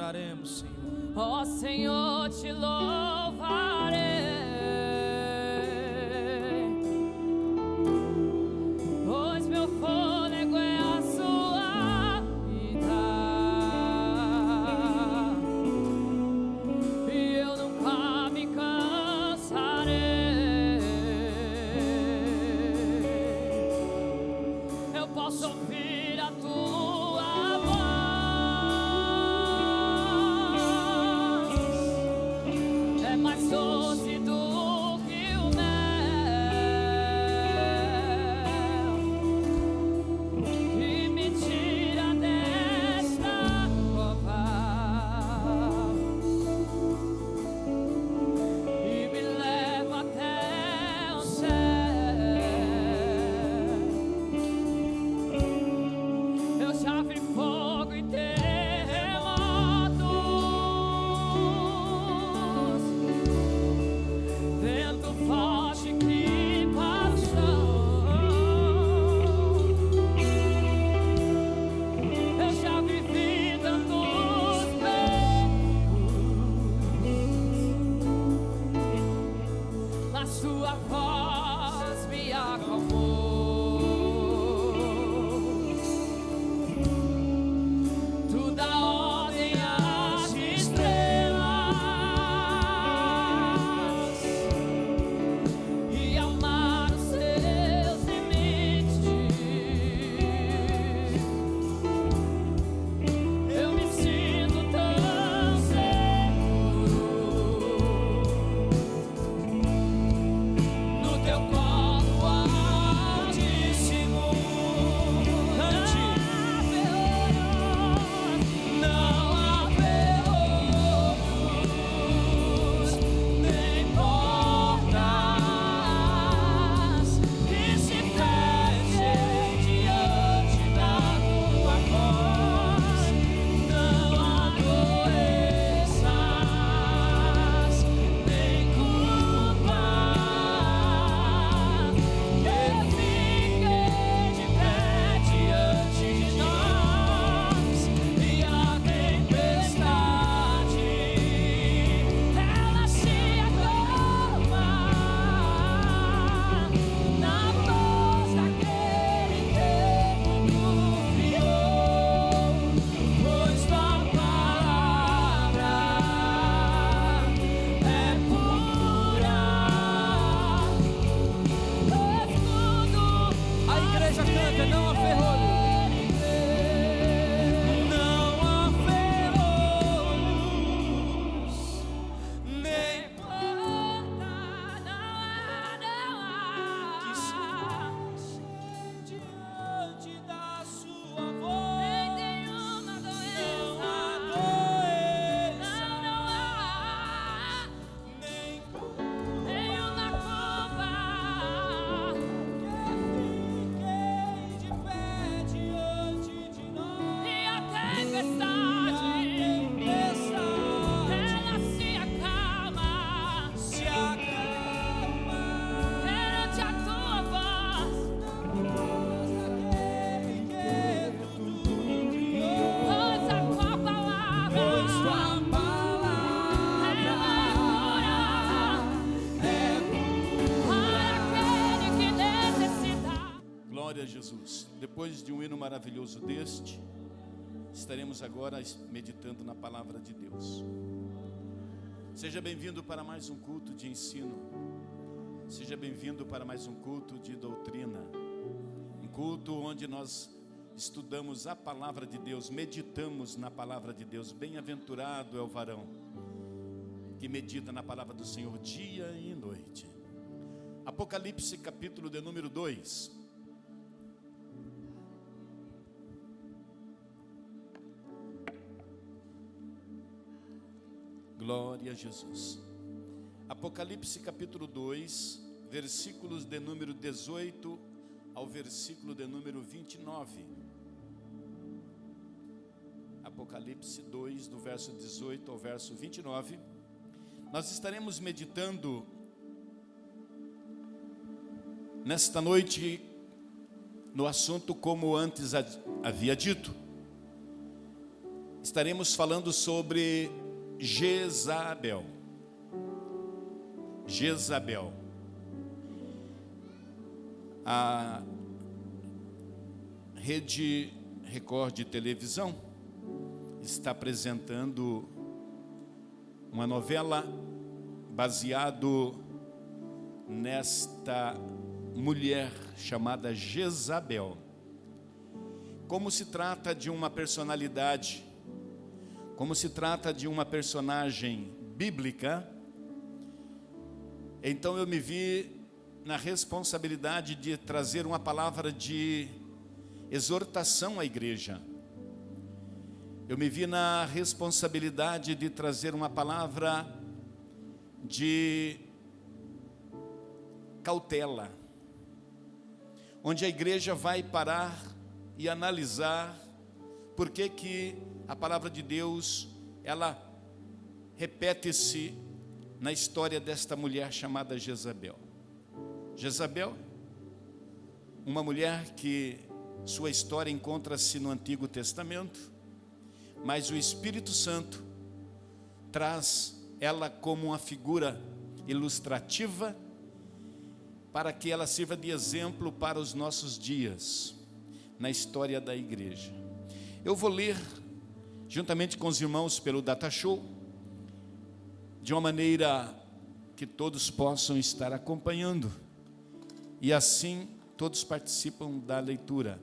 adoraremos, Senhor. Ó Senhor, te louvarei, pois meu fôlego é a sua vida, e eu nunca me cansarei. Eu posso ouvir a tua voz, é mais doce do que o mel, que me tira desta cova e me leva até o céu. Eu já vi fogo e terremotos, vento forte que passou. Eu já vivi tantos perigos, a sua voz me acalmou. Tu dá ordem às estrelas e amar os seus limites. Eu me sinto tão seguro no teu colo altíssimo. Cante. Não há ferrolhos, nem portas que se fechem diante da tua voz. Não há doenças, nem culpa que fiquem de pé diante de nós. E a tempestade, ela se acalma na voz daquele que tudo criou. Pois tua palavra é pura, escudo. A igreja canta, não há ferrolho. Não há ferrolhos, nem que se fechem diante da sua voz. Nenhuma Não doença, há doença, não há nem nenhuma culpa que fiquem de pé diante de nós. e a E a tempestade, tempestade ela se acalma se acalma perante a tua voz. daquele que tudo criou. Pois a tua palavra, Pois tua ela é para aquele que necessita. Glória a Jesus. Depois de um hino maravilhoso deste, estaremos agora meditando na palavra de Deus. Seja bem-vindo para mais um culto de ensino. Seja bem-vindo para mais um culto de doutrina. Um culto onde nós estudamos a palavra de Deus, meditamos na palavra de Deus. Bem-aventurado é o varão que medita na palavra do Senhor dia e noite. Apocalipse capítulo de número 2. Glória a Jesus. Apocalipse capítulo 2, versículos de número 18 ao versículo de número 29. Apocalipse 2, do verso 18 ao verso 29. Nós estaremos meditando nesta noite no assunto como antes havia dito. estaremos falando sobre Jezabel. Jezabel. A Rede Record de televisão está apresentando uma novela baseado nesta mulher chamada Jezabel. Como se trata de uma personalidade, como se trata de uma personagem bíblica, então eu me vi na responsabilidade de trazer uma palavra de exortação à igreja. Eu me vi na responsabilidade de trazer uma palavra de cautela, onde a igreja vai parar e analisar por que a palavra de Deus, ela repete-se na história desta mulher chamada Jezabel. Jezabel, uma mulher que sua história encontra-se no Antigo Testamento, mas o Espírito Santo traz ela como uma figura ilustrativa para que ela sirva de exemplo para os nossos dias, na história da igreja. Eu vou ler, juntamente com os irmãos pelo Data Show, de uma maneira que todos possam estar acompanhando, e assim todos participam da leitura.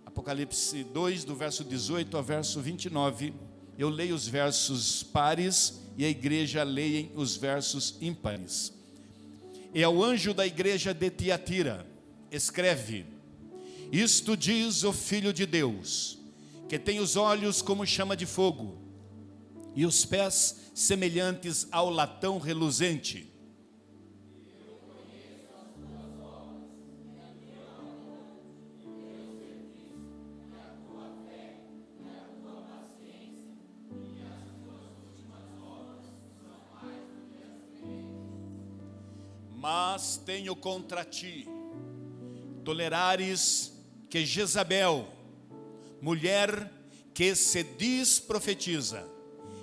Apocalipse 2, do verso 18 ao verso 29, eu leio os versos pares e a igreja leia os versos ímpares. E ao anjo da igreja de Tiatira, escreve: isto diz o Filho de Deus, que tem os olhos como chama de fogo, e os pés semelhantes ao latão reluzente. Mas tenho contra ti, tolerares que Jezabel, mulher que se diz profetiza,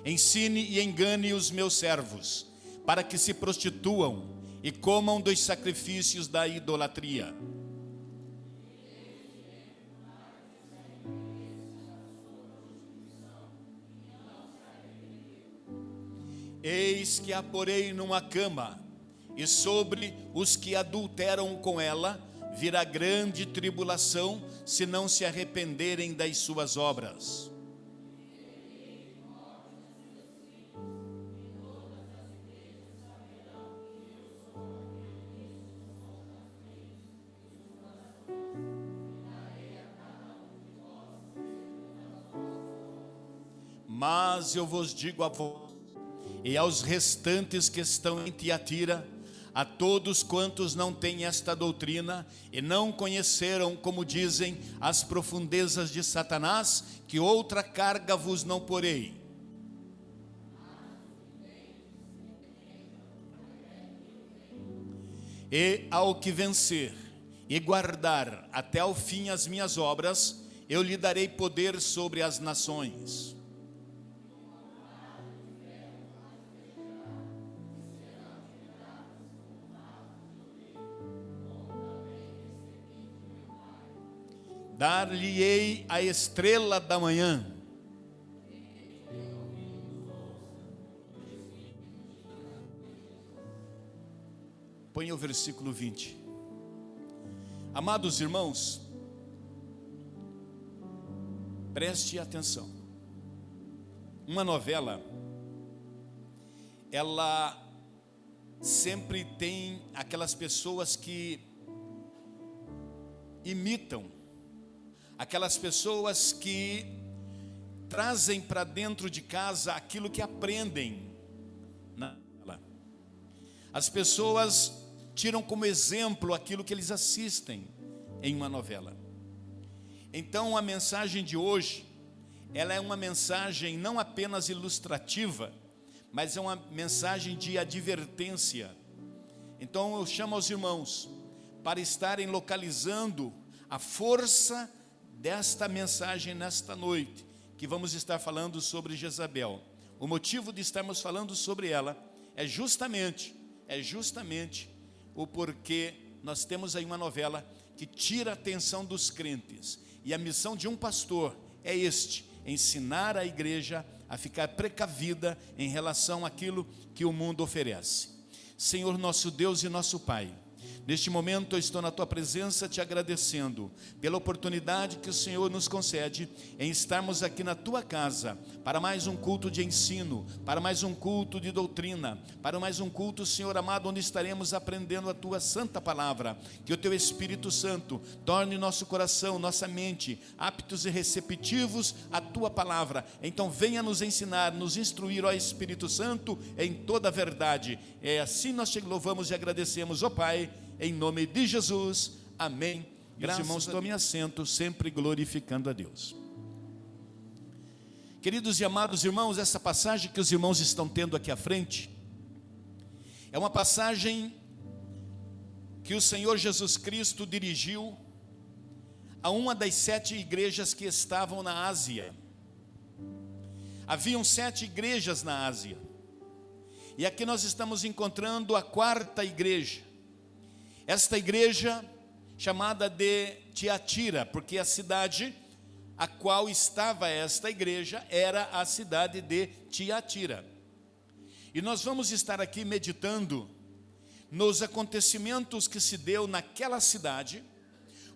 ensine e engane os meus servos, para que se prostituam e comam dos sacrifícios da idolatria. Eis que a porei numa cama, e sobre os que adulteram com ela virá grande tribulação, se não se arrependerem das suas obras. Mas eu vos digo a vós e aos restantes que estão em Tiatira, a todos quantos não têm esta doutrina e não conheceram, como dizem, as profundezas de Satanás, que outra carga vos não porei. E ao que vencer e guardar até ao fim as minhas obras, eu lhe darei poder sobre as nações. Dar-lhe-ei a estrela da manhã. Põe o versículo 20. Amados irmãos, preste atenção. Uma novela, ela sempre tem aquelas pessoas que imitam, aquelas pessoas que trazem para dentro de casa aquilo que aprendem nela. As pessoas tiram como exemplo aquilo que eles assistem em uma novela. Então a mensagem de hoje, ela é uma mensagem não apenas ilustrativa, mas é uma mensagem de advertência. Então eu chamo aos irmãos para estarem localizando a força desta mensagem nesta noite, que vamos estar falando sobre Jezabel. O motivo de estarmos falando sobre ela é justamente o porquê nós temos aí uma novela que tira a atenção dos crentes. E a missão de um pastor é ensinar a igreja a ficar precavida em relação àquilo que o mundo oferece. Senhor nosso Deus e nosso Pai, neste momento eu estou na Tua presença te agradecendo pela oportunidade que o Senhor nos concede em estarmos aqui na Tua casa para mais um culto de ensino, para mais um culto de doutrina, para mais um culto, Senhor amado, onde estaremos aprendendo a Tua santa palavra. Que o Teu Espírito Santo torne nosso coração, nossa mente aptos e receptivos à Tua palavra. Então venha nos ensinar, nos instruir, ó Espírito Santo, em toda a verdade. É assim nós te louvamos e agradecemos, ó Pai, em nome de Jesus, amém. Graças irmãos, tomem assento, sempre glorificando a Deus. Queridos e amados irmãos, essa passagem que os irmãos estão tendo aqui à frente, é uma passagem que o Senhor Jesus Cristo dirigiu a uma das 7 igrejas que estavam na Ásia. Haviam 7 igrejas na Ásia, e aqui nós estamos encontrando a 4ª igreja. Esta igreja chamada de Tiatira, porque a cidade a qual estava esta igreja era a cidade de Tiatira. E nós vamos estar aqui meditando nos acontecimentos que se deu naquela cidade,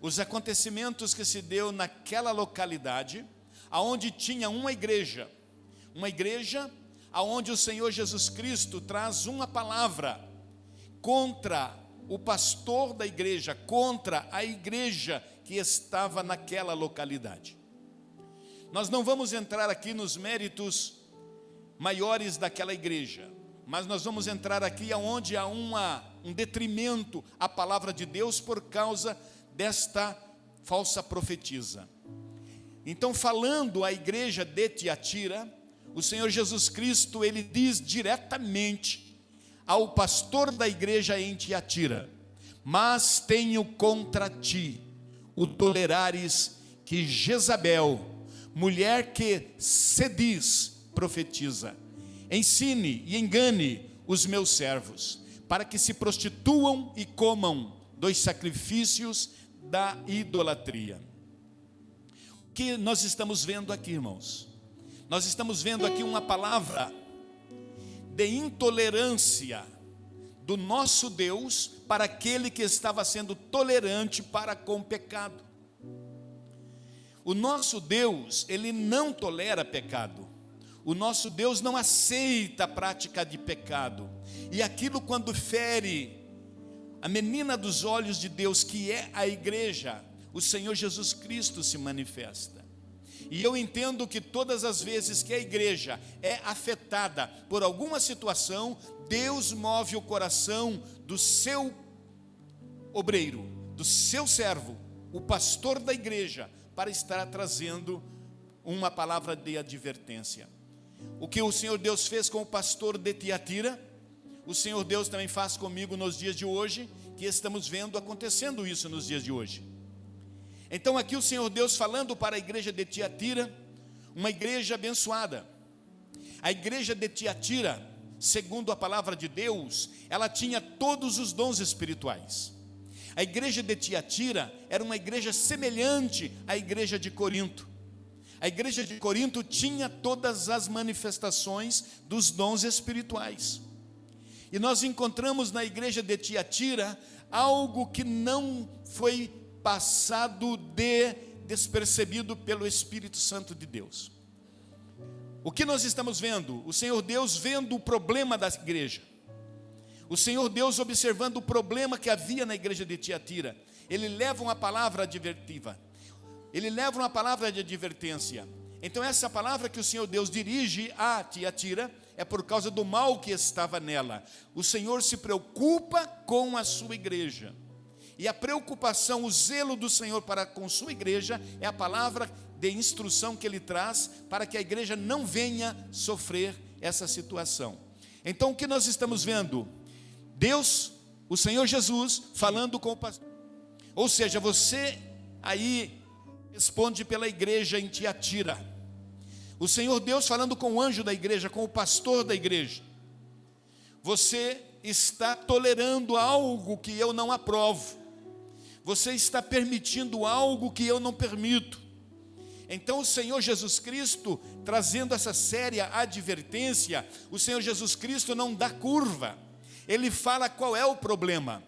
os acontecimentos que se deu naquela localidade, aonde tinha uma igreja aonde o Senhor Jesus Cristo traz uma palavra contra o pastor da igreja, contra a igreja que estava naquela localidade. Nós não vamos entrar aqui nos méritos maiores daquela igreja, mas nós vamos entrar aqui onde há um detrimento à palavra de Deus por causa desta falsa profetisa. Então, falando à igreja de Tiatira, o Senhor Jesus Cristo, ele diz diretamente ao pastor da igreja em Tiatira: mas tenho contra ti o tolerares que Jezabel, mulher que se diz profetiza, ensine e engane os meus servos, para que se prostituam e comam dos sacrifícios da idolatria. O que nós estamos vendo aqui, irmãos? Nós estamos vendo aqui uma palavra de intolerância do nosso Deus para aquele que estava sendo tolerante para com o pecado. O nosso Deus, ele não tolera pecado. O nosso Deus não aceita a prática de pecado. E aquilo, quando fere a menina dos olhos de Deus, que é a igreja, o Senhor Jesus Cristo se manifesta. E eu entendo que todas as vezes que a igreja é afetada por alguma situação, Deus move o coração do seu obreiro, do seu servo, o pastor da igreja, para estar trazendo uma palavra de advertência. O que o Senhor Deus fez com o pastor de Tiatira, o Senhor Deus também faz comigo nos dias de hoje, que estamos vendo acontecendo isso nos dias de hoje. Então aqui o Senhor Deus falando para a igreja de Tiatira, uma igreja abençoada. A igreja de Tiatira, segundo a palavra de Deus, ela tinha todos os dons espirituais. A igreja de Tiatira era uma igreja semelhante à igreja de Corinto. A igreja de Corinto tinha todas as manifestações dos dons espirituais. E nós encontramos na igreja de Tiatira algo que não foi passado despercebido pelo Espírito Santo de Deus. O que nós estamos vendo? O Senhor Deus vendo o problema da igreja. O Senhor Deus observando o problema que havia na igreja de Tiatira. Ele leva uma palavra advertiva. Ele leva uma palavra de advertência. Então essa palavra que o Senhor Deus dirige a Tiatira é por causa do mal que estava nela. O Senhor se preocupa com a sua igreja. E a preocupação, o zelo do Senhor para com sua igreja é a palavra de instrução que Ele traz para que a igreja não venha sofrer essa situação. Então o que nós estamos vendo? Deus, o Senhor Jesus, falando com o pastor. Ou seja, você aí responde pela igreja em Tiatira. O Senhor Deus falando com o anjo da igreja, com o pastor da igreja: você está tolerando algo que eu não aprovo. Você está permitindo algo que eu não permito. Então o Senhor Jesus Cristo, trazendo essa séria advertência, o Senhor Jesus Cristo não dá curva. Ele fala qual é o problema.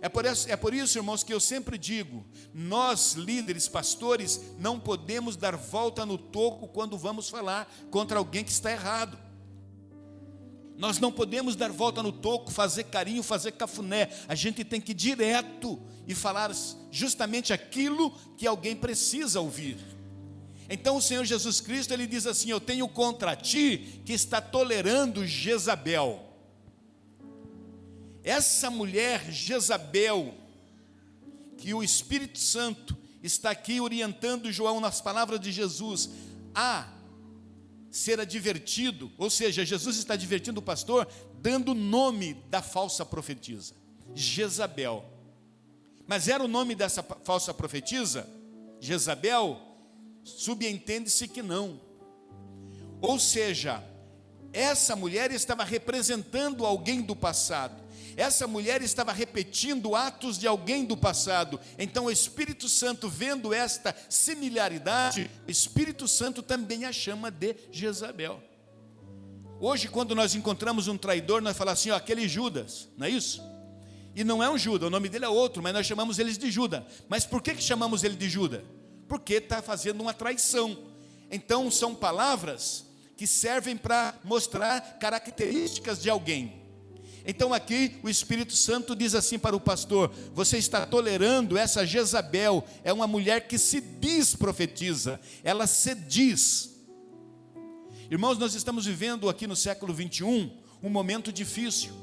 É por isso, irmãos, que eu sempre digo: nós, líderes, pastores, não podemos dar volta no toco quando vamos falar contra alguém que está errado. Nós não podemos dar volta no toco, fazer carinho, fazer cafuné. A gente tem que ir direto e falar justamente aquilo que alguém precisa ouvir. Então o Senhor Jesus Cristo, ele diz assim: eu tenho contra ti que está tolerando Jezabel. Essa mulher Jezabel, que o Espírito Santo está aqui orientando João nas palavras de Jesus a ser advertido, ou seja, Jesus está advertindo o pastor, dando o nome da falsa profetisa, Jezabel. Mas era o nome dessa falsa profetisa, Jezabel? Subentende-se que não. Ou seja, essa mulher estava representando alguém do passado. Essa mulher estava repetindo atos de alguém do passado. Então o Espírito Santo, vendo esta similaridade, o Espírito Santo também a chama de Jezabel. Hoje, quando nós encontramos um traidor, nós falamos assim: ó, aquele Judas, não é isso? E não é um Judas, o nome dele é outro, mas nós chamamos eles de Judas. Mas por que chamamos ele de Judas? Porque está fazendo uma traição. Então são palavras que servem para mostrar características de alguém. Então aqui o Espírito Santo diz assim para o pastor: você está tolerando essa Jezabel. É uma mulher que se diz profetiza, ela se diz. Irmãos, nós estamos vivendo aqui no século 21 um momento difícil.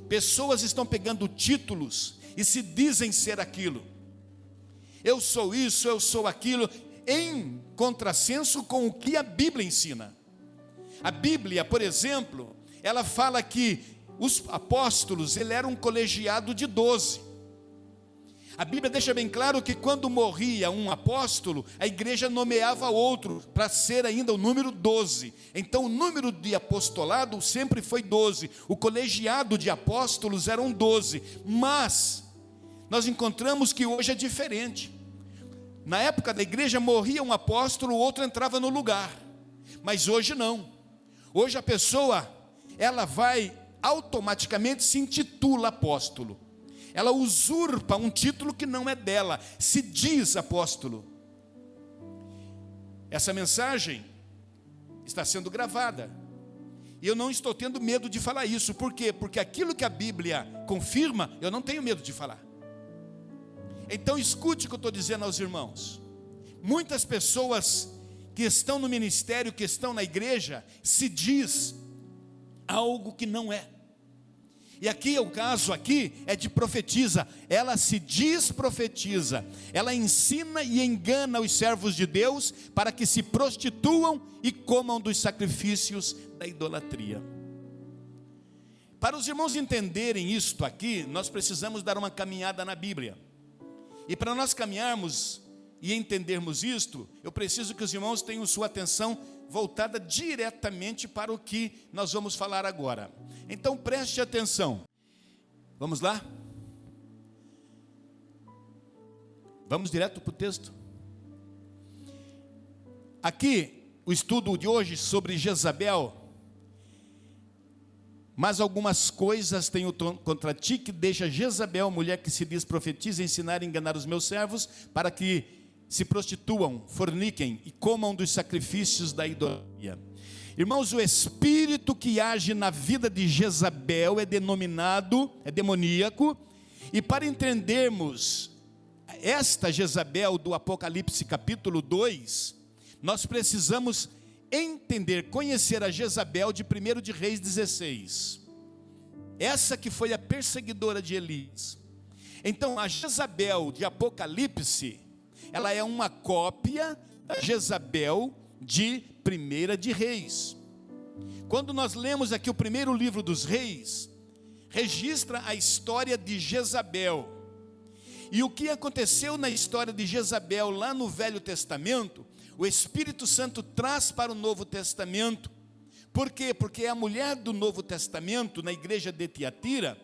Pessoas estão pegando títulos e se dizem ser aquilo. Eu sou isso, eu sou aquilo, em contrassenso com o que a Bíblia ensina. A Bíblia, por exemplo, ela fala que os apóstolos, ele era um colegiado de 12. A Bíblia deixa bem claro que quando morria um apóstolo, a igreja nomeava outro, para ser ainda o número 12. Então o número de apostolado sempre foi 12. O colegiado de apóstolos eram 12. Mas nós encontramos que hoje é diferente. Na época da igreja morria um apóstolo, o outro entrava no lugar. Mas hoje não. Hoje a pessoa, ela vai automaticamente se intitula apóstolo. Ela usurpa um título que não é dela, se diz apóstolo. Essa mensagem está sendo gravada. E eu não estou tendo medo de falar isso. Por quê? Porque aquilo que a Bíblia confirma, eu não tenho medo de falar. Então escute o que eu estou dizendo aos irmãos. Muitas pessoas que estão no ministério, que estão na igreja, se diz algo que não é. E aqui o caso aqui é de profetiza. Ela se diz profetiza. Ela ensina e engana os servos de Deus para que se prostituam e comam dos sacrifícios da idolatria. Para os irmãos entenderem isto aqui, nós precisamos dar uma caminhada na Bíblia. E para nós caminharmos e entendermos isto, eu preciso que os irmãos tenham sua atenção voltada diretamente para o que nós vamos falar agora. Então preste atenção. Vamos lá? Vamos direto para o texto. Aqui, o estudo de hoje sobre Jezabel. Mas algumas coisas tenho contra ti, que deixa Jezabel, mulher que se diz profetiza, ensinar e enganar os meus servos, para que se prostituam, forniquem e comam dos sacrifícios da idolatria. Irmãos, o espírito que age na vida de Jezabel é demoníaco, e para entendermos esta Jezabel do Apocalipse capítulo 2, nós precisamos entender, conhecer a Jezabel de 1 de Reis 16. Essa que foi a perseguidora de Elias. Então a Jezabel de Apocalipse, ela é uma cópia da Jezabel de 1 de Reis. Quando nós lemos aqui o primeiro livro dos reis, registra a história de Jezabel. E o que aconteceu na história de Jezabel lá no Velho Testamento O Espírito Santo traz para o Novo Testamento. Por quê? Porque a mulher do Novo Testamento, na igreja de Tiatira,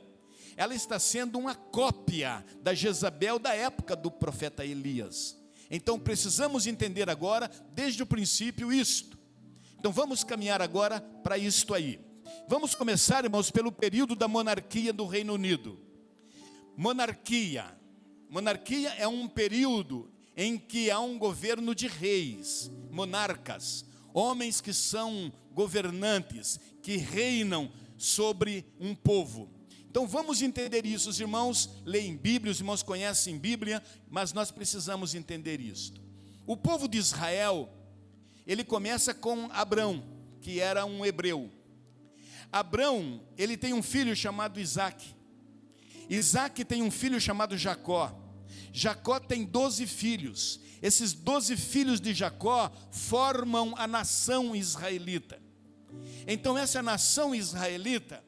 ela está sendo uma cópia da Jezabel da época do profeta Elias. Então precisamos entender agora, desde o princípio, isto. Então vamos caminhar agora para isto aí. Vamos começar, irmãos, pelo período da monarquia do Reino Unido. Monarquia é um período em que há um governo de reis, monarcas, homens que são governantes, que reinam sobre um povo. Então vamos entender isso. Os irmãos leem Bíblia, os irmãos conhecem Bíblia, mas nós precisamos entender isto. O povo de Israel, ele começa com Abrão, que era um hebreu. Abrão, ele tem um filho chamado Isaac. Isaac tem um filho chamado Jacó. Jacó tem 12 filhos. Esses 12 filhos de Jacó formam a nação israelita. Então essa nação israelita,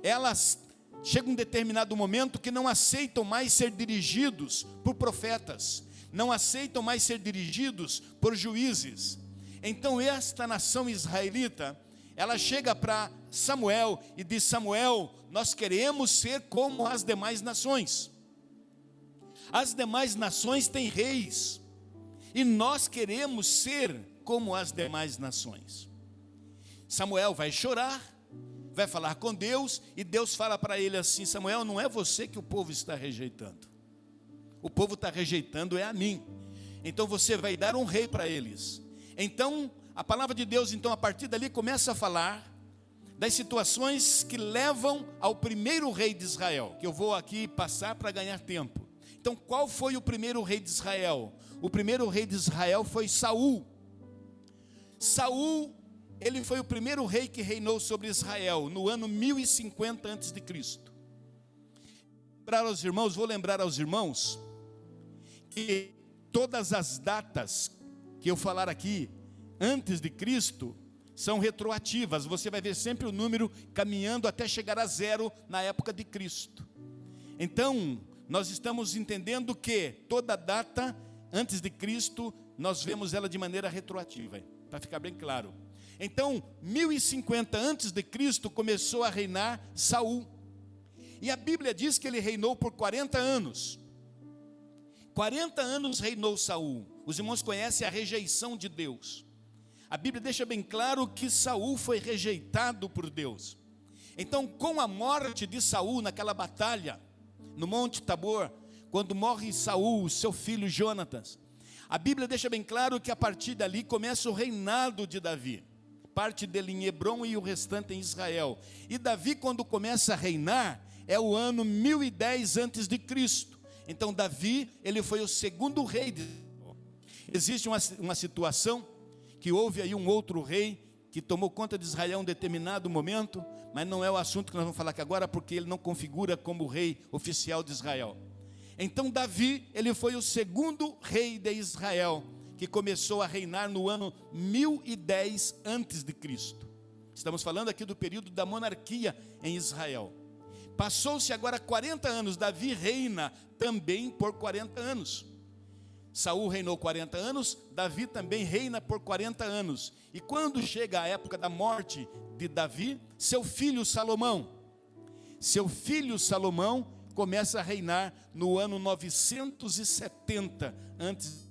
elas chega um determinado momento que não aceitam mais ser dirigidos por profetas, não aceitam mais ser dirigidos por juízes. Então esta nação israelita, ela chega para Samuel e diz: Samuel, nós queremos ser como as demais nações. As demais nações têm reis, e nós queremos ser como as demais nações. Samuel vai chorar, vai falar com Deus, e Deus fala para ele assim: Samuel, não é você que o povo está rejeitando. O povo está rejeitando é a mim. Então você vai dar um rei para eles. Então a palavra de Deus, então, a partir dali começa a falar das situações que levam ao primeiro rei de Israel, que eu vou aqui passar para ganhar tempo. Então qual foi o primeiro rei de Israel? O primeiro rei de Israel foi Saul. Saul, ele foi o primeiro rei que reinou sobre Israel no ano 1050 a.C. Vou lembrar aos irmãos que todas as datas que eu falar aqui antes de Cristo são retroativas. Você vai ver sempre o número caminhando até chegar a 0 na época de Cristo. Então nós estamos entendendo que toda data antes de Cristo nós vemos ela de maneira retroativa, para ficar bem claro. Então, 1050 antes de Cristo começou a reinar Saul. E a Bíblia diz que ele reinou por 40 anos. 40 anos reinou Saul. Os irmãos conhecem a rejeição de Deus. A Bíblia deixa bem claro que Saul foi rejeitado por Deus. Então, com a morte de Saul naquela batalha no Monte Tabor, quando morre Saul, seu filho Jonatas, a Bíblia deixa bem claro que a partir dali começa o reinado de Davi. Parte dele em Hebrom e o restante em Israel. E Davi, quando começa a reinar, é o ano 1010 a.C. Então Davi, ele foi o segundo rei de Israel. Existe uma situação que houve aí um outro rei que tomou conta de Israel em um determinado momento, mas não é o assunto que nós vamos falar aqui agora, porque ele não configura como rei oficial de Israel. Então Davi, ele foi o segundo rei de Israel, que começou a reinar no ano 1010 a.C. Estamos falando aqui do período da monarquia em Israel. Passou-se agora 40 anos, Davi reina também por 40 anos. Saul reinou 40 anos, Davi também reina por 40 anos. E quando chega a época da morte de Davi, seu filho Salomão começa a reinar no ano 970 antes.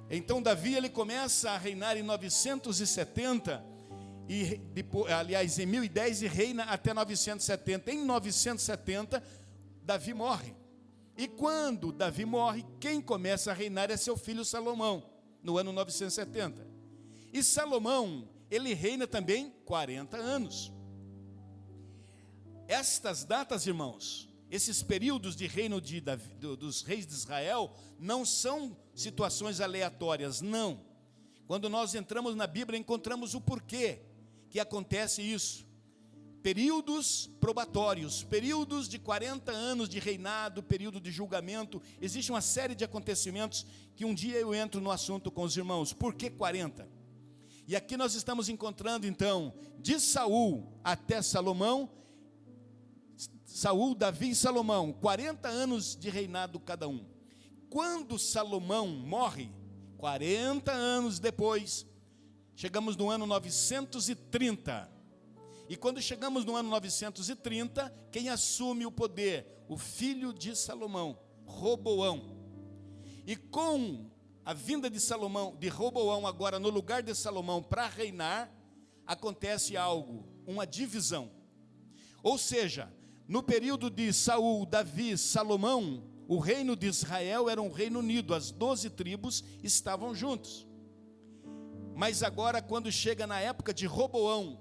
Então Davi, ele começa a reinar em 970 e depois, aliás, em 1010, e reina até 970. Em 970 Davi morre. E quando Davi morre, quem começa a reinar é seu filho Salomão, no ano 970. E Salomão, ele reina também 40 anos. Estas datas, irmãos, esses períodos de reino de Davi, dos reis de Israel, não são situações aleatórias, não. Quando nós entramos na Bíblia, encontramos o porquê que acontece isso. Períodos probatórios, períodos de 40 anos de reinado, período de julgamento. Existe uma série de acontecimentos que um dia eu entro no assunto com os irmãos. Por que 40? E aqui nós estamos encontrando então, de Saul até Salomão, Saul, Davi e Salomão, 40 anos de reinado cada um. Quando Salomão morre, 40 anos depois, chegamos no ano 930. E quando chegamos no ano 930, quem assume o poder? O filho de Salomão, Roboão. E com a vinda de Salomão, de Roboão agora no lugar de Salomão para reinar, acontece algo, uma divisão. Ou seja, no período de Saul, Davi, Salomão, o reino de Israel era um reino unido, as 12 tribos estavam juntos. Mas agora, quando chega na época de Roboão,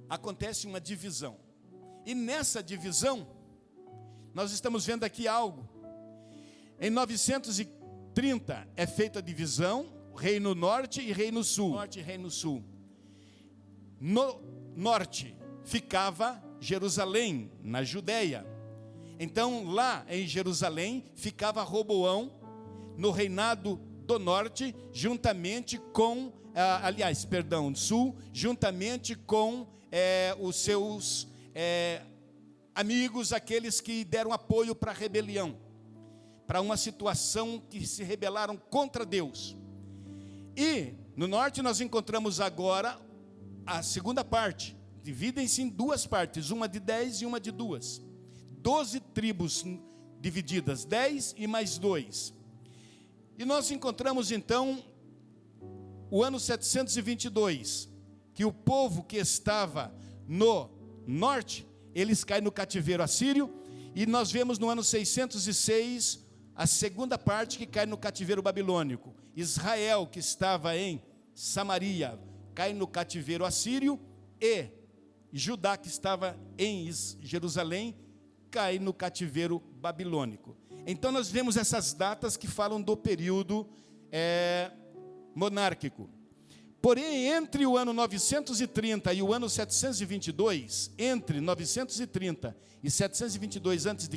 acontece uma divisão. E nessa divisão, nós estamos vendo aqui algo. Em 930 é feita a divisão, reino norte e reino sul. Norte e reino sul. No norte ficava Jerusalém, na Judeia. Então lá em Jerusalém ficava Roboão, no reinado do norte, juntamente com, sul, juntamente com os seus amigos, aqueles que deram apoio para a rebelião, para uma situação que se rebelaram contra Deus. E no norte nós encontramos agora a segunda parte, dividem-se em duas partes, uma de 10 e uma de 2. 12 tribos divididas, 10 e mais 2. E nós encontramos então o ano 722, que o povo que estava no norte, eles caem no cativeiro assírio, e nós vemos no ano 606 a segunda parte que cai no cativeiro babilônico. Israel, que estava em Samaria, cai no cativeiro assírio, e Judá, que estava em Jerusalém, cai no cativeiro babilônico. Então nós vemos essas datas que falam do período monárquico. Porém, entre o ano 930 e o ano 722, entre 930 e 722 a.C.,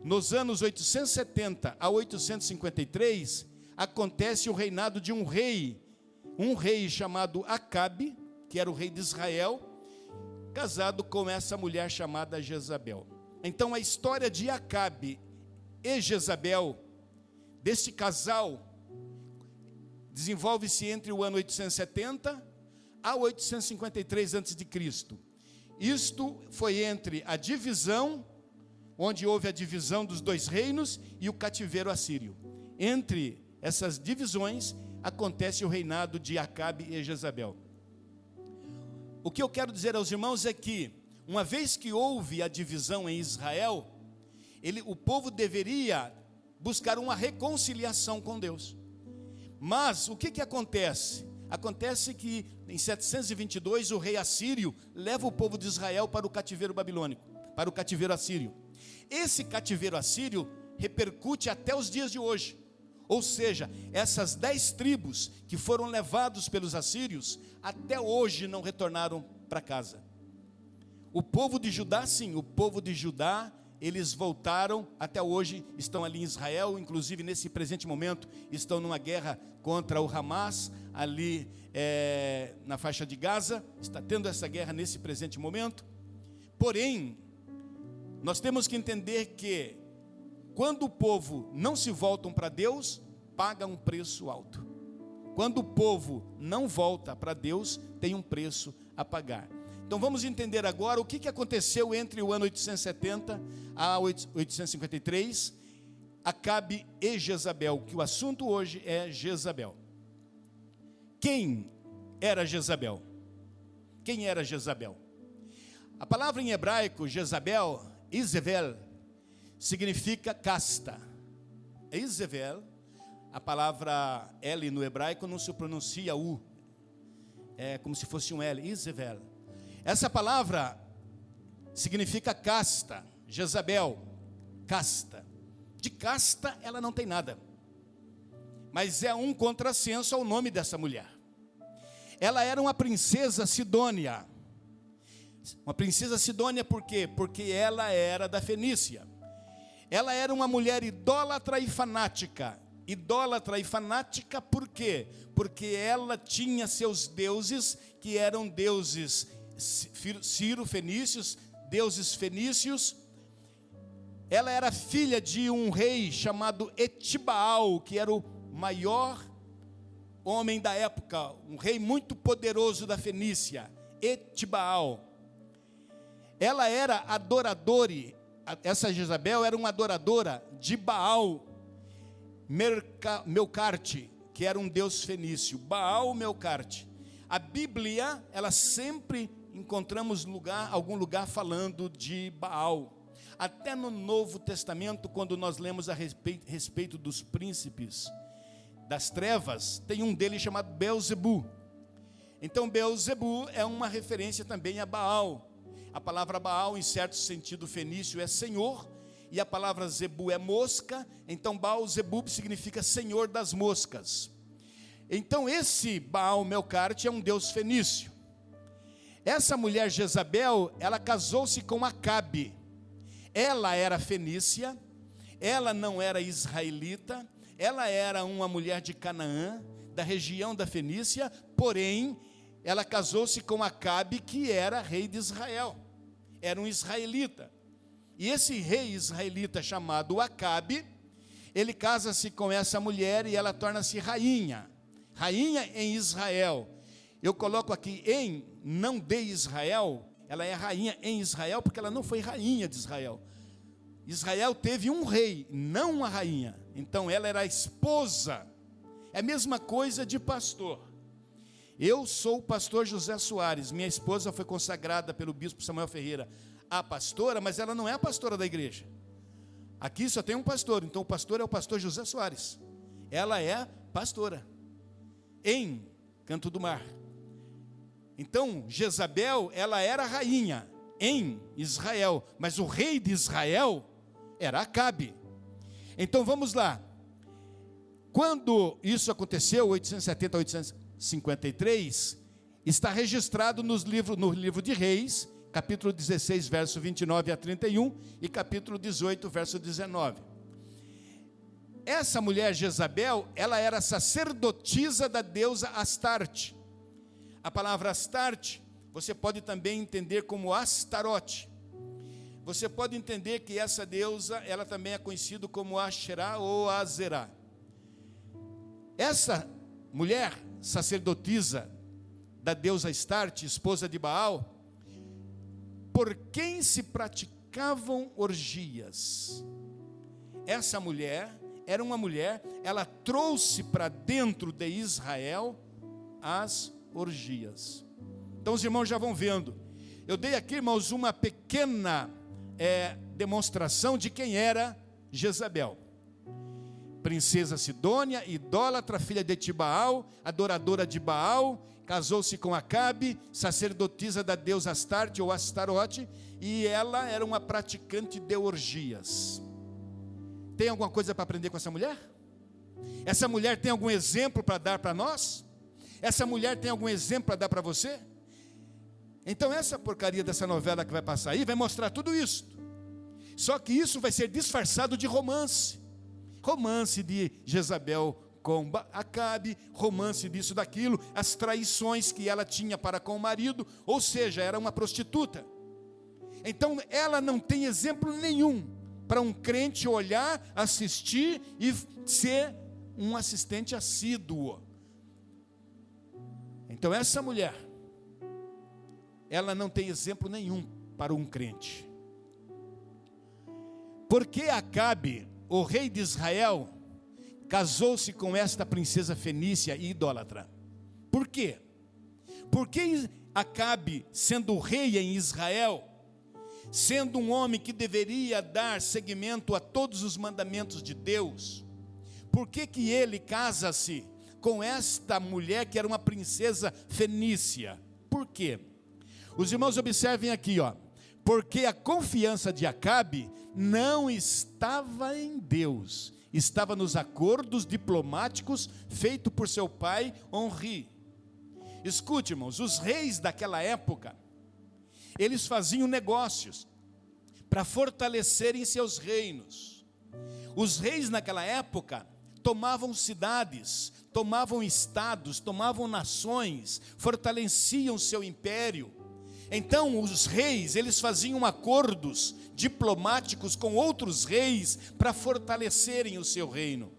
nos anos 870 a 853, acontece o reinado de um rei chamado Acabe, que era o rei de Israel, casado com essa mulher chamada Jezabel. Então a história de Acabe e Jezabel, deste casal, desenvolve-se entre o ano 870 a 853 a.C. Isto foi entre a divisão, onde houve a divisão dos dois reinos, e o cativeiro assírio. Entre essas divisões acontece o reinado de Acabe e Jezabel. O que eu quero dizer aos irmãos é que, uma vez que houve a divisão em Israel, o povo deveria buscar uma reconciliação com Deus. Mas o que acontece? Acontece que em 722 o rei assírio leva o povo de Israel para o cativeiro babilônico, para o cativeiro assírio. Esse cativeiro assírio repercute até os dias de hoje. Ou seja, essas 10 tribos que foram levados pelos assírios, até hoje não retornaram para casa. O povo de Judá, sim, o povo de Judá, eles voltaram, até hoje estão ali em Israel, inclusive nesse presente momento, estão numa guerra contra o Hamas, ali na faixa de Gaza, está tendo essa guerra nesse presente momento. Porém, nós temos que entender que, quando o povo não se voltam para Deus, paga um preço alto. Quando o povo não volta para Deus, tem um preço a pagar. Então vamos entender agora o que aconteceu entre o ano 870 a 853, Acabe e Jezabel, que o assunto hoje é Jezabel. Quem era Jezabel? Quem era Jezabel? A palavra em hebraico, Jezabel, Izevel, significa casta. Izevel, a palavra L no hebraico não se pronuncia U, é como se fosse um L, Izevel. Essa palavra significa casta, Jezabel, casta. De casta ela não tem nada, mas é um contrassenso ao nome dessa mulher. Ela era uma princesa sidônia. Uma princesa sidônia por quê? Porque ela era da Fenícia. Ela era uma mulher idólatra e fanática. Idólatra e fanática por quê? Porque ela tinha seus deuses, que eram deuses Ciro-fenícios, deuses fenícios. Ela era filha de um rei chamado Etibaal, que era o maior homem da época, um rei muito poderoso da Fenícia, Etibaal. Ela era adoradora, essa Jezabel era uma adoradora de Baal Melcarte, que era um deus fenício, Baal Melcarte. A Bíblia, ela sempre encontramos algum lugar falando de Baal. Até no Novo Testamento, quando nós lemos a respeito dos príncipes das trevas, tem um deles chamado Beelzebu. Então Beelzebu é uma referência também a Baal. A palavra Baal, em certo sentido fenício, é senhor, e a palavra Zebu é mosca, então Baal-Zebub significa senhor das moscas. Então esse Baal Melcarte é um deus fenício. Essa mulher Jezabel, ela casou-se com Acabe. Ela era fenícia, ela não era israelita, ela era uma mulher de Canaã, da região da Fenícia, porém, ela casou-se com Acabe, que era rei de Israel, era um israelita. E esse rei israelita chamado Acabe, ele casa-se com essa mulher e ela torna-se rainha em Israel. Eu coloco aqui em, não de Israel, ela é rainha em Israel, porque ela não foi rainha de Israel. Israel teve um rei, não uma rainha. Então ela era a esposa. É a mesma coisa de pastor. Eu sou o pastor José Soares, minha esposa foi consagrada pelo bispo Samuel Ferreira a pastora, mas ela não é a pastora da igreja. Aqui só tem um pastor, então o pastor é o pastor José Soares. Ela é pastora em Canto do Mar. Então Jezabel, ela era rainha em Israel, mas o rei de Israel era Acabe. Então vamos lá. Quando isso aconteceu, 870 a 853, está registrado no livro de Reis, capítulo 16, verso 29 a 31, e capítulo 18, verso 19. Essa mulher Jezabel, ela era sacerdotisa da deusa Astarte. A palavra Astarte, você pode também entender como Astarote. Você pode entender que essa deusa, ela também é conhecida como Asherá ou Azerá. Essa mulher sacerdotisa da deusa Astarte, esposa de Baal, por quem se praticavam orgias. Essa mulher era uma mulher, ela trouxe para dentro de Israel as orgias. Então os irmãos já vão vendo. Eu dei aqui, irmãos, uma pequena demonstração de quem era Jezabel. Princesa Sidônia, idólatra, filha de Etibaal, adoradora de Baal, casou-se com Acabe, sacerdotisa da deusa Astarte ou Astarote, e ela era uma praticante de orgias. Tem alguma coisa para aprender com essa mulher? Essa mulher tem algum exemplo para dar para nós? Essa mulher tem algum exemplo para dar para você? Então essa porcaria dessa novela que vai passar aí vai mostrar tudo isso. Só que isso vai ser disfarçado de romance. Romance de Jezabel com Acabe, romance disso, daquilo, as traições que ela tinha para com o marido, ou seja, era uma prostituta. Então ela não tem exemplo nenhum para um crente olhar, assistir e ser um assistente assíduo. Então essa mulher, ela não tem exemplo nenhum para um crente. Porque Acabe, o rei de Israel, casou-se com esta princesa fenícia e idólatra. Por quê? Porque Acabe, sendo rei em Israel, sendo um homem que deveria dar seguimento a todos os mandamentos de Deus, por que ele casa-se com esta mulher que era uma princesa fenícia? Por quê? Os irmãos observem aqui, ó. Porque a confiança de Acabe não estava em Deus, estava nos acordos diplomáticos feitos por seu pai Onri. Escute, irmãos, os reis daquela época, eles faziam negócios para fortalecerem seus reinos. Os reis naquela época tomavam cidades, tomavam estados, tomavam nações, fortaleciam seu império. Então os reis, eles faziam acordos diplomáticos com outros reis para fortalecerem o seu reino.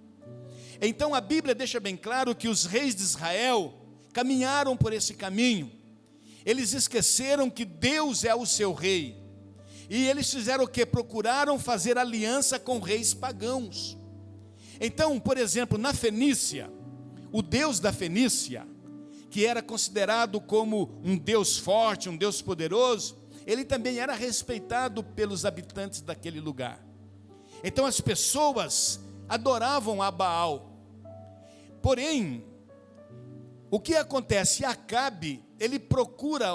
Então a Bíblia deixa bem claro que os reis de Israel caminharam por esse caminho. Eles esqueceram que Deus é o seu rei. E eles fizeram o quê? Procuraram fazer aliança com reis pagãos. Então, por exemplo, na Fenícia, o Deus da Fenícia, que era considerado como um Deus forte, um Deus poderoso, ele também era respeitado pelos habitantes daquele lugar. Então as pessoas adoravam a Baal. Porém, o que acontece? Acabe, ele procura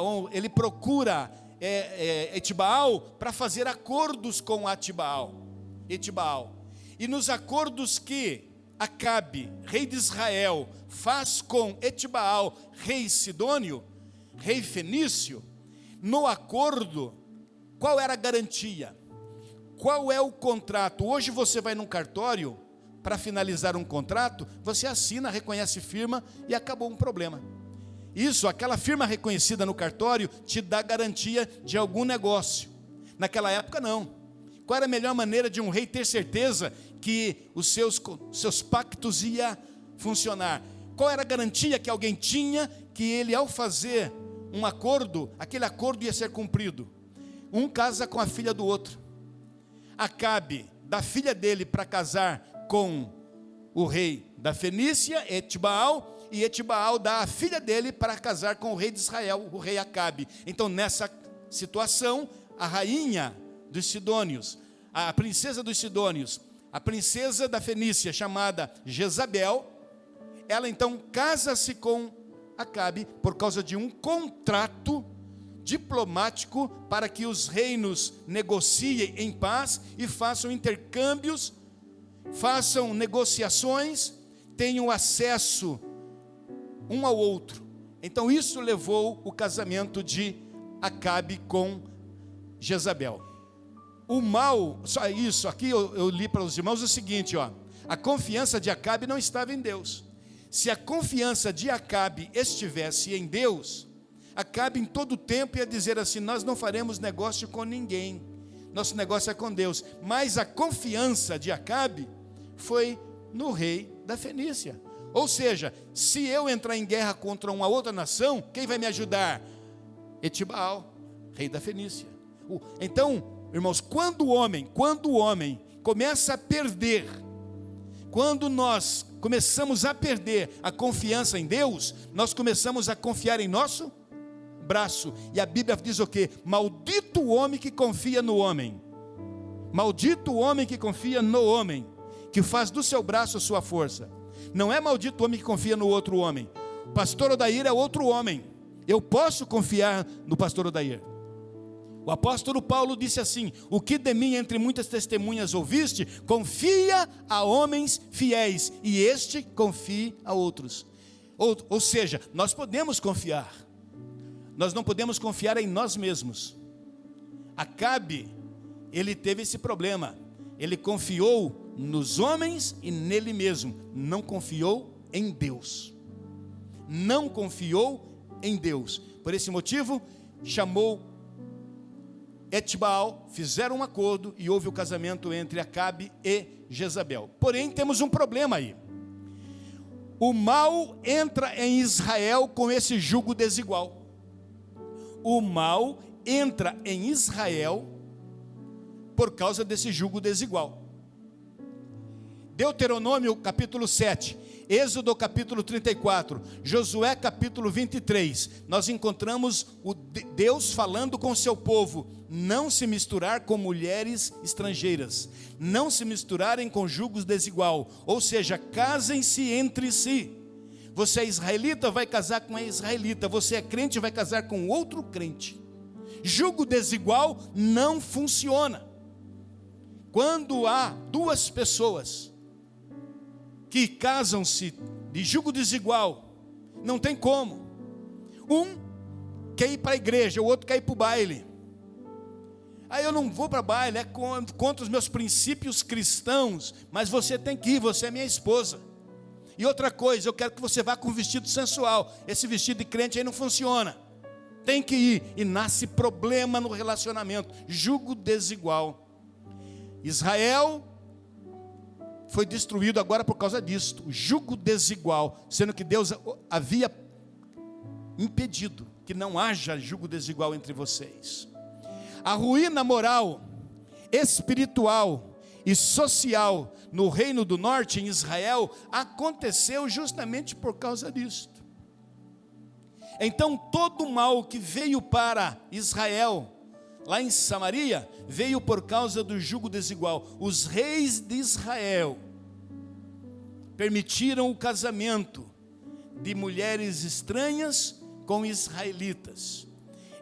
Etibaal para fazer acordos com Etibaal. E nos acordos que Acabe, rei de Israel, faz com Etibaal, rei sidônio, rei fenício, no acordo, qual era a garantia? Qual é o contrato? Hoje você vai num cartório, para finalizar um contrato, você assina, reconhece firma e acabou um problema. Isso, aquela firma reconhecida no cartório, te dá garantia de algum negócio. Naquela época não. Qual era a melhor maneira de um rei ter certeza que os seus pactos iam funcionar? Qual era a garantia que alguém tinha que ele, ao fazer um acordo, aquele acordo ia ser cumprido? Um casa com a filha do outro. Acabe da filha dele para casar com o rei da Fenícia, Etibaal, e Etibaal dá a filha dele para casar com o rei de Israel, o rei Acabe. Então, nessa situação, a rainha dos sidônios, a princesa dos sidônios, a princesa da Fenícia, chamada Jezabel, ela então casa-se com Acabe por causa de um contrato diplomático para que os reinos negociem em paz e façam intercâmbios, façam negociações, tenham acesso um ao outro. Então isso levou o casamento de Acabe com Jezabel. O mal, só isso, aqui eu li para os irmãos o seguinte, a confiança de Acabe não estava em Deus. Se a confiança de Acabe estivesse em Deus, Acabe em todo tempo ia dizer assim: nós não faremos negócio com ninguém, nosso negócio é com Deus. Mas a confiança de Acabe foi no rei da Fenícia. Ou seja, se eu entrar em guerra contra uma outra nação, quem vai me ajudar? Etibaal, rei da Fenícia. Então, irmãos, quando o homem começa a perder, quando nós começamos a perder a confiança em Deus, nós começamos a confiar em nosso braço. E a Bíblia diz o quê? Maldito o homem que confia no homem. Maldito o homem que confia no homem, que faz do seu braço a sua força. Não é maldito o homem que confia no outro homem. O pastor Odair é outro homem. Eu posso confiar no pastor Odair. O apóstolo Paulo disse assim: o que de mim entre muitas testemunhas ouviste, confia a homens fiéis, e este confie a outros. Ou seja, nós podemos confiar. Nós não podemos confiar em nós mesmos. Acabe, ele teve esse problema. Ele confiou nos homens e nele mesmo. Não confiou em Deus. Não confiou em Deus. Por esse motivo, chamou Etibaal, fizeram um acordo e houve o casamento entre Acabe e Jezabel. Porém, temos um problema aí. O mal entra em Israel com esse jugo desigual. O mal entra em Israel por causa desse jugo desigual. Deuteronômio capítulo 7, Êxodo capítulo 34, Josué capítulo 23, nós encontramos Deus falando com o seu povo: não se misturar com mulheres estrangeiras, não se misturarem com jugos desigual, ou seja, casem-se entre si. Você é israelita, vai casar com a israelita. Você é crente, vai casar com outro crente. Jugo desigual não funciona. Quando há duas pessoas que casam-se de jugo desigual, não tem como. Um quer ir para a igreja, o outro quer ir para o baile. Aí eu não vou para baile, é contra os meus princípios cristãos, mas você tem que ir, você é minha esposa. E outra coisa, eu quero que você vá com um vestido sensual. Esse vestido de crente aí não funciona. tem que ir. E nasce problema no relacionamento, jugo desigual. Israel foi destruído agora por causa disso, o jugo desigual, sendo que Deus havia impedido que não haja jugo desigual entre vocês. A ruína moral, espiritual e social no Reino do Norte, em Israel, aconteceu justamente por causa disso. Então todo o mal que veio para Israel, lá em Samaria, veio por causa do jugo desigual. Os reis de Israel permitiram o casamento de mulheres estranhas com israelitas.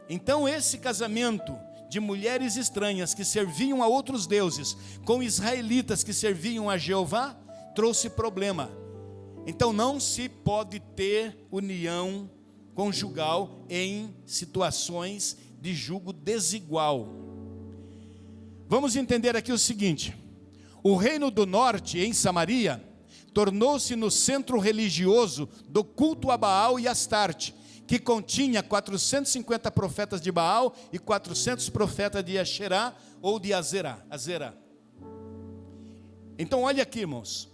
Então esse casamento de mulheres estranhas que serviam a outros deuses com israelitas que serviam a Jeová trouxe problema. Então não se pode ter união conjugal em situações de jugo desigual. Vamos entender aqui o seguinte: o Reino do Norte, em Samaria, tornou-se no centro religioso do culto a Baal e Astarte, que continha 450 profetas de Baal e 400 profetas de Asherá ou de Azerá. Então olha aqui, irmãos,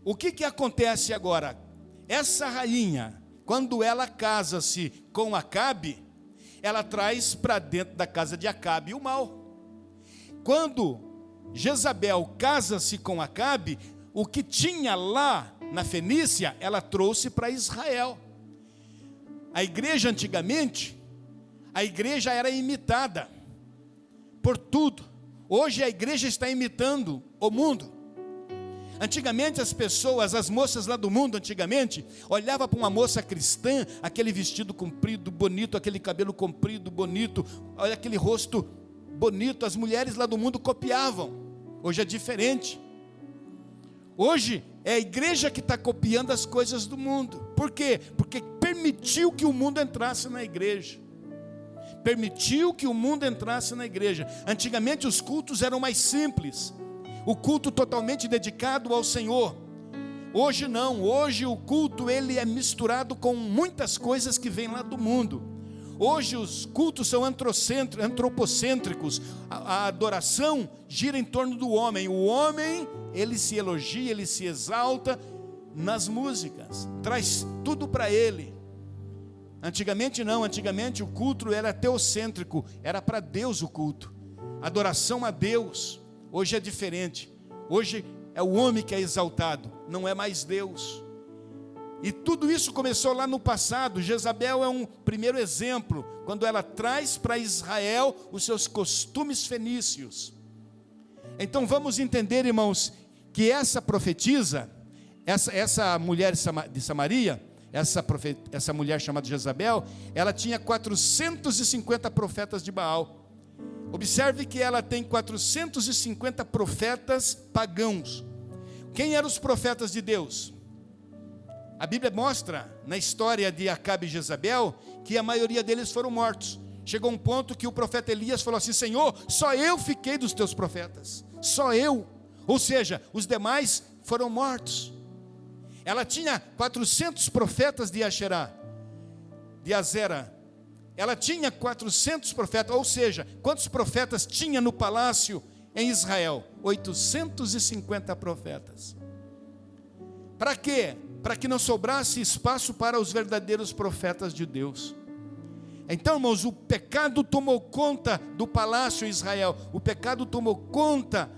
o que acontece agora? Essa rainha, quando ela casa-se com Acabe, ela traz para dentro da casa de Acabe o mal. Quando Jezabel casa-se com Acabe, o que tinha lá na Fenícia, ela trouxe para Israel. A igreja antigamente, a igreja era imitada por tudo. Hoje a igreja está imitando o mundo. Antigamente as pessoas, as moças lá do mundo antigamente, olhavam para uma moça cristã, aquele vestido comprido, bonito, aquele cabelo comprido, bonito, olha aquele rosto bonito, as mulheres lá do mundo copiavam. Hoje é diferente. Hoje é a igreja que está copiando as coisas do mundo. Por quê? Porque permitiu que o mundo entrasse na igreja. Permitiu que o mundo entrasse na igreja. Antigamente os cultos eram mais simples. O culto totalmente dedicado ao Senhor. Hoje não, hoje o culto ele é misturado com muitas coisas que vêm lá do mundo. Hoje os cultos são antropocêntricos, a adoração gira em torno do homem. O homem, ele se elogia, ele se exalta nas músicas, traz tudo para ele. Antigamente não, antigamente o culto era teocêntrico, era para Deus o culto, adoração a Deus. Hoje é diferente, hoje é o homem que é exaltado, não é mais Deus. E tudo isso começou lá no passado. Jezabel é um primeiro exemplo, quando ela traz para Israel os seus costumes fenícios. Então vamos entender, irmãos, que essa profetisa, essa mulher de Samaria, essa mulher chamada Jezabel, ela tinha 450 profetas de Baal. Observe que ela tem 450 profetas pagãos. Quem eram os profetas de Deus? A Bíblia mostra, na história de Acabe e Jezabel, que a maioria deles foram mortos. Chegou um ponto que o profeta Elias falou assim: Senhor, só eu fiquei dos teus profetas, só eu. Ou seja, os demais foram mortos. Ela tinha 400 profetas de Asherá, de Azera. Ela tinha 400 profetas, ou seja, quantos profetas tinha no palácio em Israel? 850 profetas. Para quê? Para que não sobrasse espaço para os verdadeiros profetas de Deus. Então, irmãos, o pecado tomou conta do palácio em Israel. O pecado tomou conta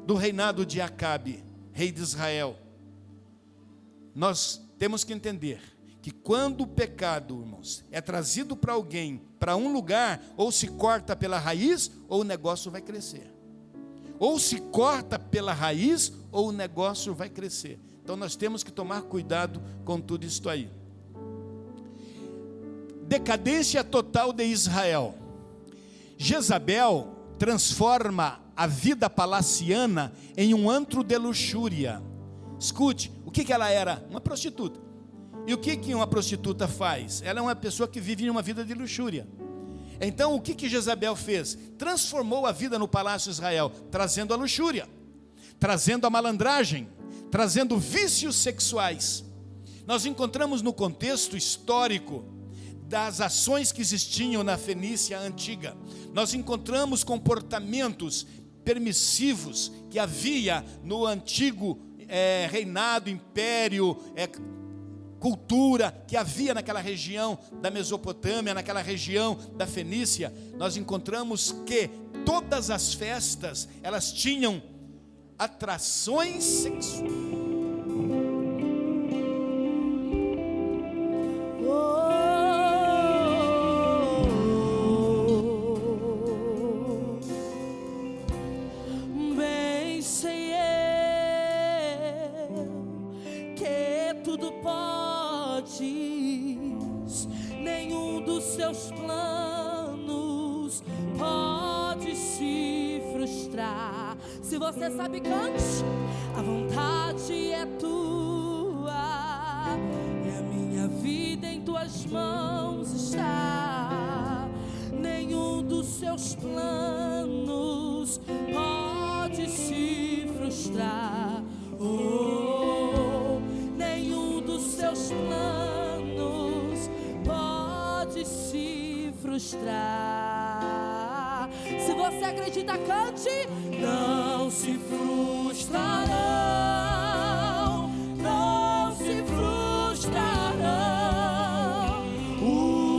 do reinado de Acabe, rei de Israel. Nós temos que entender que quando o pecado, irmãos, é trazido para alguém, para um lugar, ou se corta pela raiz, ou o negócio vai crescer. Ou se corta pela raiz, ou o negócio vai crescer. Então nós temos que tomar cuidado com tudo isso aí. Decadência total de Israel. Jezabel transforma a vida palaciana em um antro de luxúria. Escute, o que ela era? Uma prostituta. E o que uma prostituta faz? Ela é uma pessoa que vive em uma vida de luxúria. Então o que Jezabel fez? Transformou a vida no palácio de Israel, trazendo a luxúria, trazendo a malandragem, trazendo vícios sexuais. Nós encontramos no contexto histórico das ações que existiam na Fenícia antiga. Nós encontramos comportamentos permissivos que havia no antigo reinado, império, cultura que havia naquela região da Mesopotâmia, naquela região da Fenícia. Nós encontramos que todas as festas, elas tinham atrações sexuais. Bem sei eu que tudo podes, nenhum dos seus planos pode se frustrar. Se você sabe, cante. A vontade é tua, e a minha vida em tuas mãos está. Nenhum dos seus planos pode se frustrar. Oh, nenhum dos seus planos pode se frustrar. Se você acredita, cante. Não se frustrarão, não se frustrarão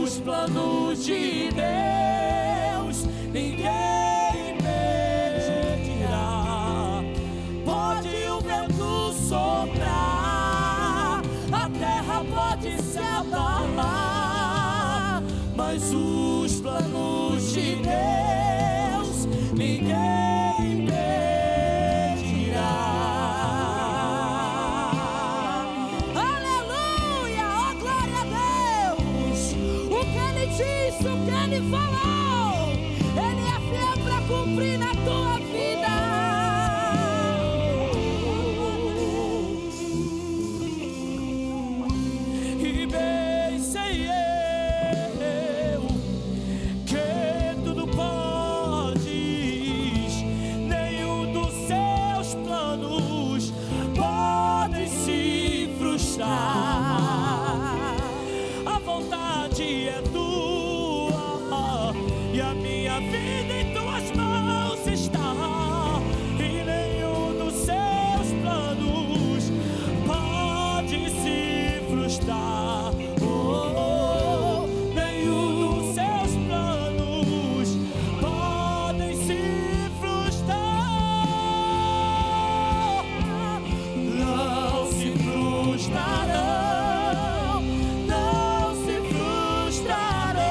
os planos de Deus. Ninguém impedirá. Pode o vento soprar, a terra pode se abalar, mas os planos de Deus ninguém impedirá. Aleluia, oh glória a Deus. O que Ele disse, o que Ele falou, Ele é fiel para cumprir na tua vida. E bem sei eu que tudo podes, nenhum dos seus planos pode se frustrar. A vontade é tua, e a minha vida em tuas mãos está. E nenhum dos seus planos pode se frustrar. Oh, nenhum dos seus planos podem se frustrar. Não se frustrarão, não se frustrarão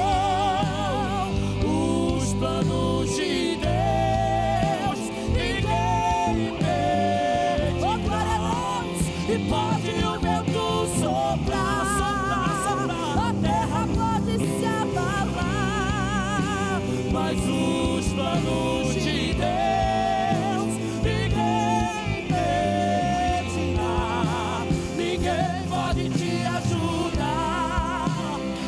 os planos de Deus. Ninguém impedirá. Oh, glória a Deus. E pode o vento soprar, a terra pode se abalar, mas os planos de Deus ninguém impedirá. Ninguém pode te ajudar,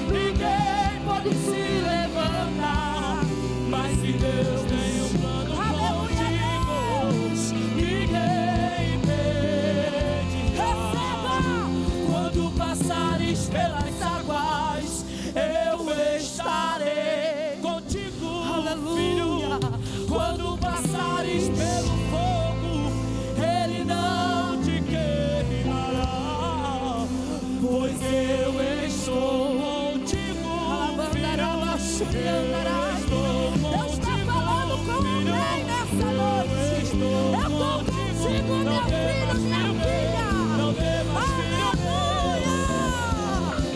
ninguém pode se levantar, mas se Deus tem um plano contigo, ninguém impedirá. Receba! Quando passares pelas águas, eu estarei contigo, filho. Quando passares pelo fogo, ele não te queimará, pois eu estou contigo, filho. Deus está falando com alguém nessa noite. Eu estou contigo, meu filho, minha filha. Aleluia!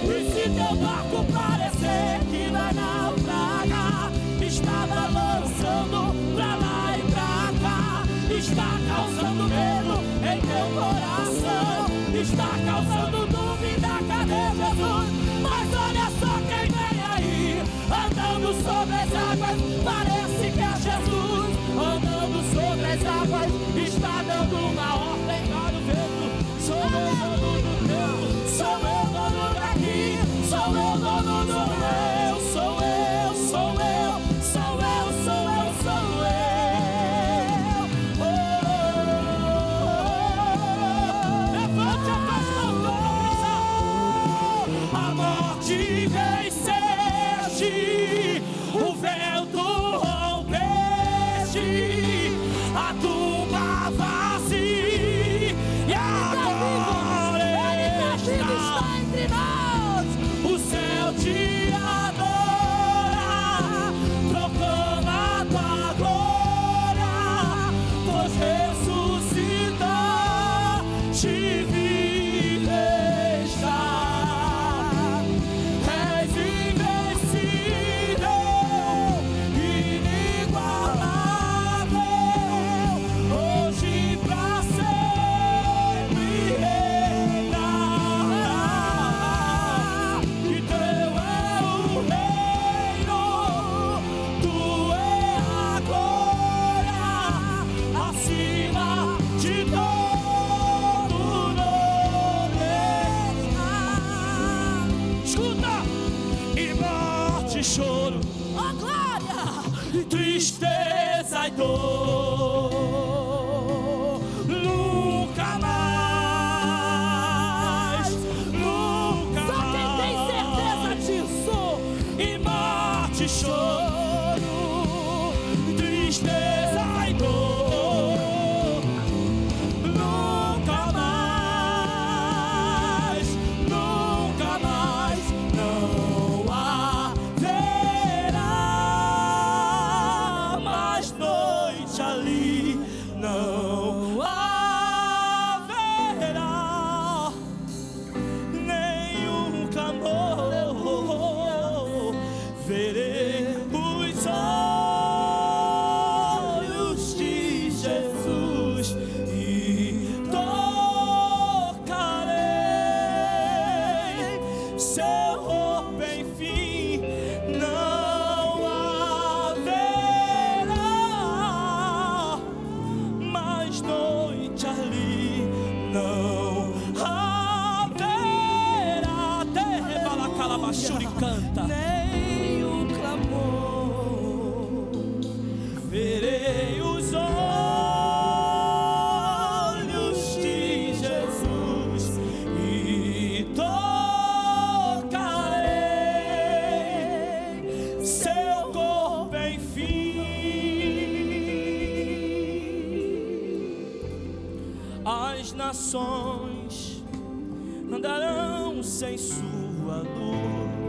E se teu barco parecer que vai naufragar, está balançando pra lá e pra cá, está causando medo em teu coração, está causando dúvida, cadê Jesus? Mas olha só quem vem aí, andando sobre as águas, parece que é Jesus. Andando sobre as águas, está dando uma ordem para o vento. Sou eu dono do tempo, sou eu dono daqui, sou eu dono do eu, sou eu, sou eu, sou eu, sou eu, sou eu. Oh, levante a tua mão, a morte venceu. morte, choro, oh glória, tristeza e dor. Nunca mais, nunca mais. Só quem tem certeza disso. E morte, choro, tristeza e dor. Nunca mais, nunca mais. Não haverá mais noite ali. Não haverá nenhum clamor. Verei os olhos de Jesus e tocarei seu corpo, enfim. Não haverá mais noite ali. Não haverá. Até rebala calabachura e canta. Nem clamor, verei os olhos de Jesus e tocarei seu corpo, enfim. As nações andarão sem sua luz.